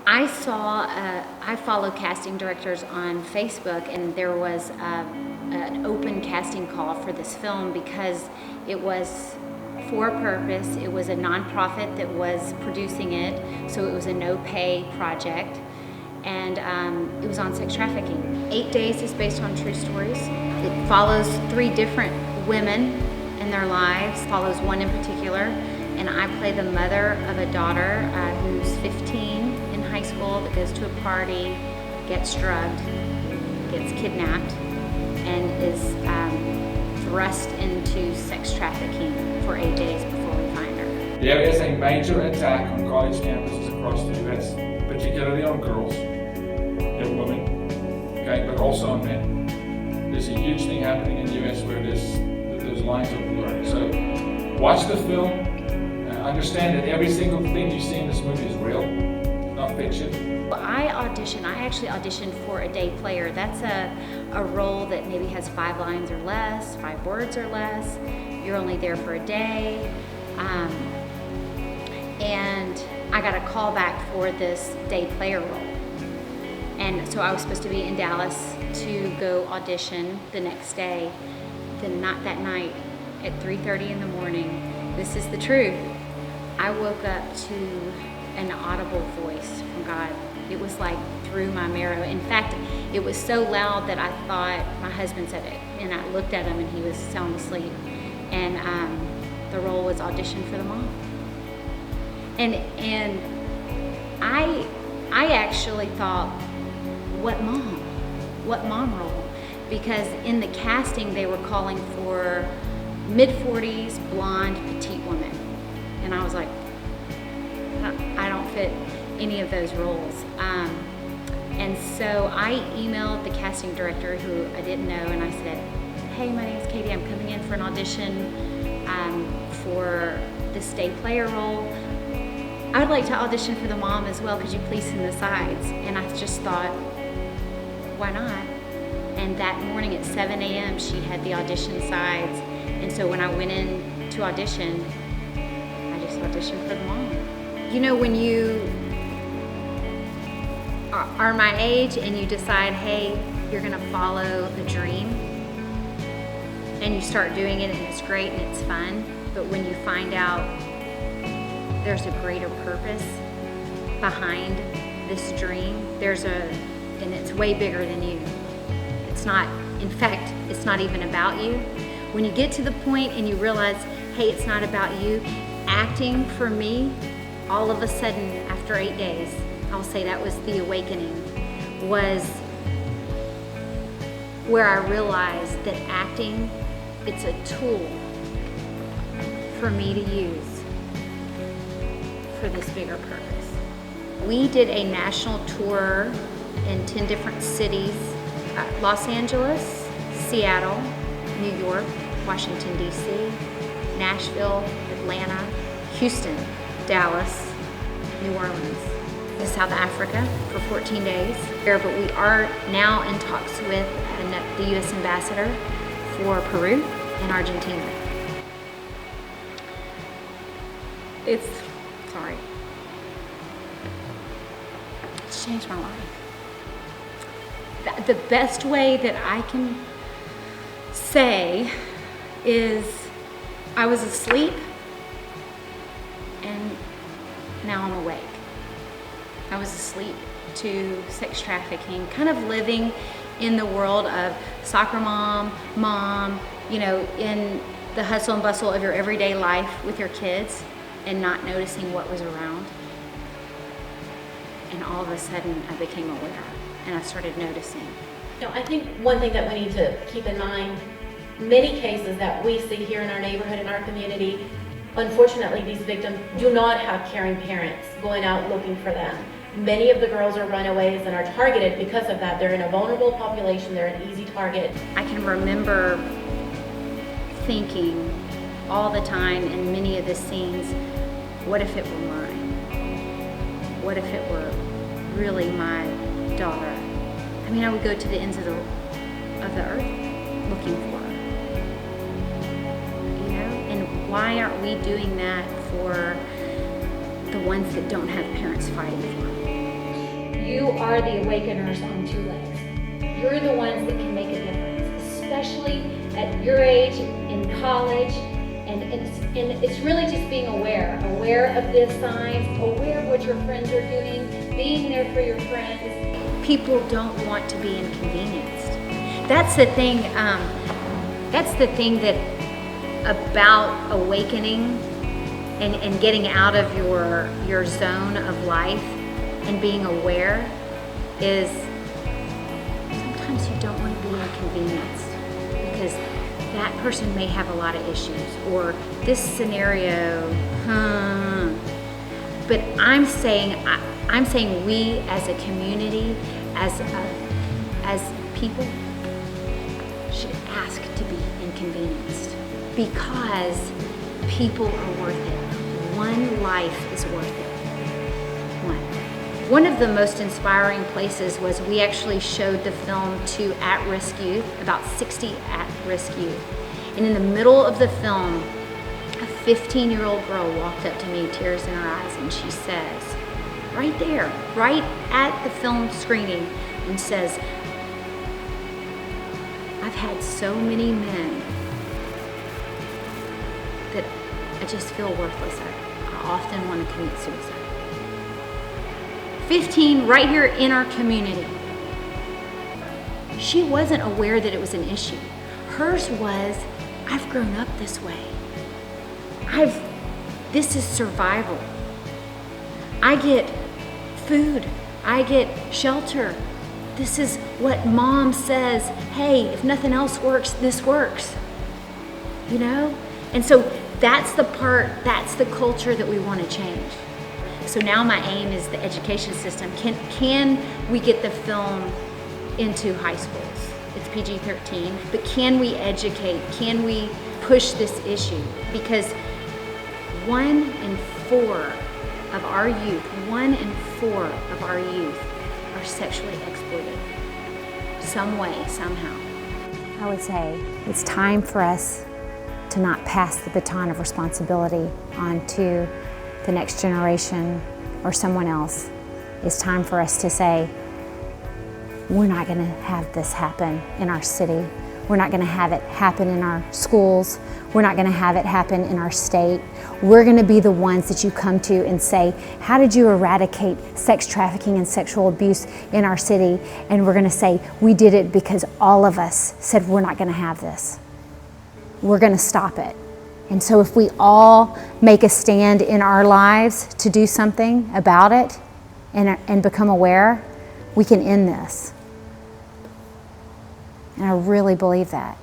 I follow casting directors on Facebook, and there was an open casting call for this film because it was for a purpose. It was a nonprofit that was producing it, so it was a no-pay project, and it was on sex trafficking. 8 Days is based on true stories. It follows 3 different women and their lives, follows one in particular, and I play the mother of a daughter who's 15 in high school that goes to a party, gets drugged, gets kidnapped, and is thrust into sex trafficking for 8 days before we find her. There is a major attack on college campuses across the U.S., particularly on girls, young women, okay, but also on men. There's a huge thing happening in the U.S. where those lines are blurred. So watch the film. Understand that every single thing you see in this movie is real, not fiction. I actually auditioned for a day player. That's a role that maybe has 5 lines or less, 5 words or less. You're only there for a day. And I got a call back for this day player role. And so I was supposed to be in Dallas to go audition the next day. Not that night at 3:30 in the morning. This is the truth. I woke up to an audible voice from God. It was like through my marrow. In fact, it was so loud that I thought my husband said it. And I looked at him and he was sound asleep. And the role was audition for the mom. And I actually thought, what mom? What mom role? Because in the casting they were calling for mid-40s, blonde, petite woman. And I was like, I don't fit any of those roles. And so I emailed the casting director, who I didn't know, and I said, hey, my name's Katie, I'm coming in for an audition for this day player role. I would like to audition for the mom as well. Could you please send the sides? And I just thought, why not? And that morning at 7 a.m. she had the audition sides. And so when I went in to audition, audition for the mom. You know, when you are my age and you decide, hey, you're gonna follow the dream, and you start doing it and it's great and it's fun, but when you find out there's a greater purpose behind this dream, and it's way bigger than you. It's not, in fact, it's not even about you. When you get to the point and you realize, hey, it's not about you, acting for me, all of a sudden, after 8 days, I'll say that was the awakening, was where I realized that acting, it's a tool for me to use for this bigger purpose. We did a national tour in 10 different cities, Los Angeles, Seattle, New York, Washington, D.C., Nashville, Atlanta, Houston, Dallas, New Orleans, South Africa for 14 days. But we are now in talks with the U.S. ambassador for Peru and Argentina. It's changed my life. The best way that I can say is I was asleep and now I'm awake. I was asleep to sex trafficking, kind of living in the world of soccer mom, you know, in the hustle and bustle of your everyday life with your kids and not noticing what was around. And all of a sudden I became aware and I started noticing. You know, I think one thing that we need to keep in mind, many cases that we see here in our neighborhood, in our community, unfortunately these victims do not have caring parents going out looking for them. Many of the girls are runaways and are targeted because of that. They're in a vulnerable population, they're an easy target. I can remember thinking all the time in many of the scenes, what if it were mine? What if it were really my daughter? I mean, I would go to the ends of the earth looking for her. You know, and why aren't we doing that for the ones that don't have parents fighting for them? are the awakeners on two legs. You're the ones that can make a difference, especially at your age, in college. And it's really just being aware of the signs, aware of what your friends are doing, being there for your friends. People don't want to be inconvenienced. That's the thing. That's the thing that about awakening and getting out of your zone of life and being aware is sometimes you don't want to be inconvenienced because that person may have a lot of issues, or this scenario, but I'm saying we as a community, as people, should ask to be inconvenienced because people are worth it. One life is worth it. One of the most inspiring places was we actually showed the film to at-risk youth, about 60 at-risk youth. And in the middle of the film, a 15-year-old girl walked up to me, tears in her eyes, and she says, right there, right at the film screening, and says, I've had so many men that I just feel worthless. I often want to commit suicide. 15 right here in our community. She wasn't aware that it was an issue. Hers was, I've grown up this way. This is survival. I get food. I get shelter. This is what mom says, hey, if nothing else works, this works. You know? And so that's the culture that we want to change. So now my aim is the education system. Can we get the film into high schools? It's PG-13, but can we educate? Can we push this issue? Because 1 in 4 of our youth are sexually exploited. Some way, somehow. I would say it's time for us to not pass the baton of responsibility on to the next generation or someone else. It's time for us to say, we're not going to have this happen in our city. We're not going to have it happen in our schools. We're not going to have it happen in our state. We're going to be the ones that you come to and say, how did you eradicate sex trafficking and sexual abuse in our city? And we're going to say, we did it because all of us said we're not going to have this. We're going to stop it. And so if we all make a stand in our lives to do something about it and become aware, we can end this. And I really believe that.